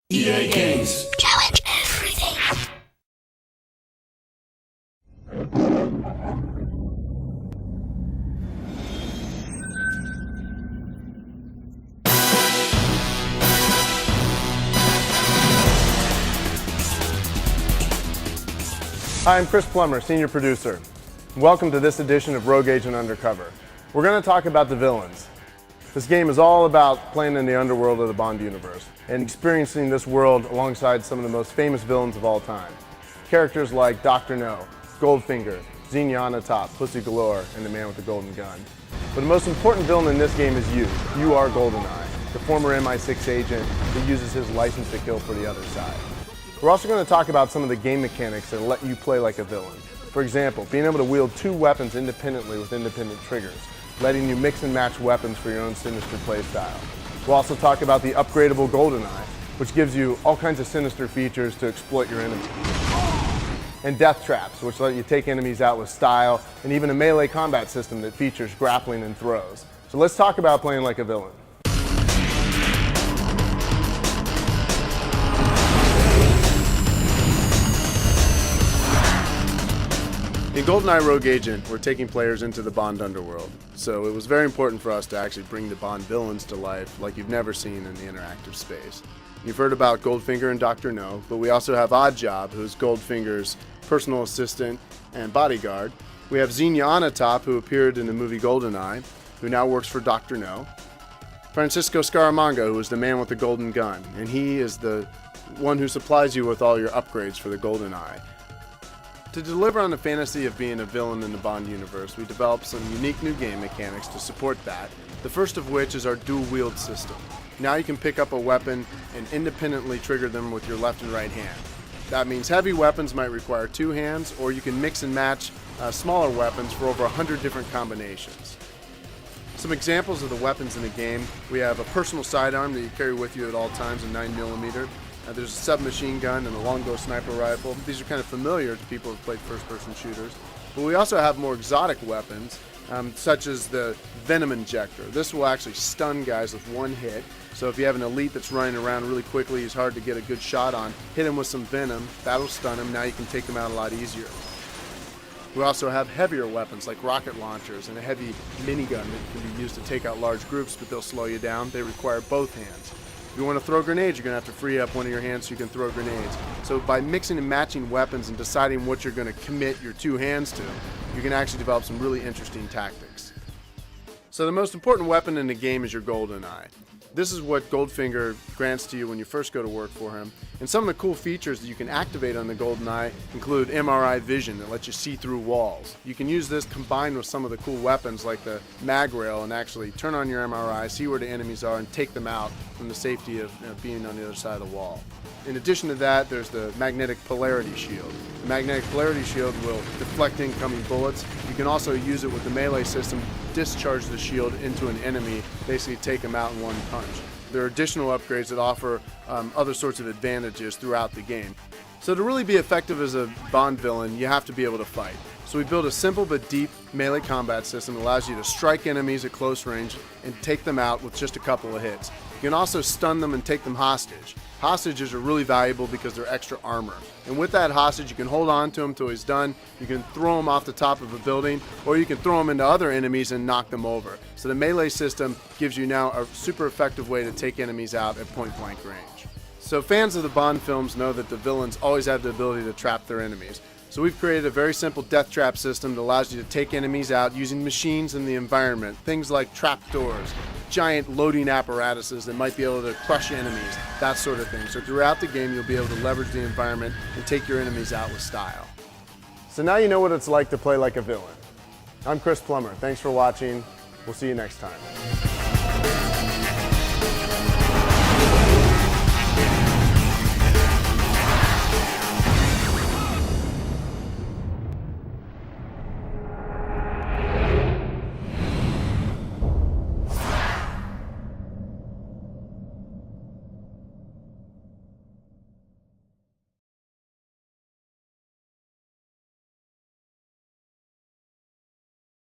EA Games. Challenge everything. Hi, I'm Chris Plummer, Senior Producer. Welcome to this edition of Rogue Agent Undercover. We're going to talk about the villains. This game is all about playing in the underworld of the Bond universe and experiencing this world alongside some of the most famous villains of all time. Characters like Dr. No, Goldfinger, Zenyatta Top, Pussy Galore, and the Man with the Golden Gun. But the most important villain in this game is you. You are GoldenEye, the former MI6 agent that uses his license to kill for the other side. We're also going to talk about some of the game mechanics that let you play like a villain. For example, being able to wield two weapons independently with independent triggers, letting you mix and match weapons for your own sinister play style. We'll also talk about the upgradable GoldenEye, which gives you all kinds of sinister features to exploit your enemies. And death traps, which let you take enemies out with style, and even a melee combat system that features grappling and throws. So let's talk about playing like a villain. In GoldenEye Rogue Agent, we're taking players into the Bond underworld, so it was very important for us to actually bring the Bond villains to life like you've never seen in the interactive space. You've heard about Goldfinger and Dr. No, but we also have Oddjob, who's Goldfinger's personal assistant and bodyguard. We have Zenyatta Top, who appeared in the movie GoldenEye, who now works for Dr. No. Francisco Scaramanga, who is the Man with the Golden Gun, and he is the one who supplies you with all your upgrades for the GoldenEye. To deliver on the fantasy of being a villain in the Bond universe, we developed some unique new game mechanics to support that, the first of which is our dual wield system. Now you can pick up a weapon and independently trigger them with your left and right hand. That means heavy weapons might require two hands, or you can mix and match smaller weapons for over 100 different combinations. Some examples of the weapons in the game: we have a personal sidearm that you carry with you at all times, a 9mm. There's a submachine gun and a longbow sniper rifle. These are kind of familiar to people who've played first-person shooters. But we also have more exotic weapons, such as the Venom Injector. This will actually stun guys with one hit. So if you have an elite that's running around really quickly, he's hard to get a good shot on, hit him with some Venom, that'll stun him. Now you can take them out a lot easier. We also have heavier weapons like rocket launchers and a heavy minigun that can be used to take out large groups, but they'll slow you down. They require both hands. If you want to throw grenades, you're going to have to free up one of your hands so you can throw grenades. So by mixing and matching weapons and deciding what you're going to commit your two hands to, you can actually develop some really interesting tactics. So the most important weapon in the game is your GoldenEye. This is what Goldfinger grants to you when you first go to work for him. And some of the cool features that you can activate on the GoldenEye include MRI vision that lets you see through walls. You can use this combined with some of the cool weapons like the mag rail and actually turn on your MRI, see where the enemies are, and take them out from the safety of being on the other side of the wall. In addition to that, there's the magnetic polarity shield. The magnetic polarity shield will deflect incoming bullets. You can also use it with the melee system, discharge the shield into an enemy, basically take them out in one punch. There are additional upgrades that offer other sorts of advantages throughout the game. So to really be effective as a Bond villain, you have to be able to fight. So we built a simple but deep melee combat system that allows you to strike enemies at close range and take them out with just a couple of hits. You can also stun them and take them hostage. Hostages are really valuable because they're extra armor. And with that hostage, you can hold on to him until he's done. You can throw him off the top of a building, or you can throw him into other enemies and knock them over. So the melee system gives you now a super effective way to take enemies out at point-blank range. So fans of the Bond films know that the villains always have the ability to trap their enemies. So we've created a very simple death trap system that allows you to take enemies out using machines in the environment. Things like trapdoors, giant loading apparatuses that might be able to crush enemies, that sort of thing. So throughout the game, you'll be able to leverage the environment and take your enemies out with style. So now you know what it's like to play like a villain. I'm Chris Plummer. Thanks for watching. We'll see you next time.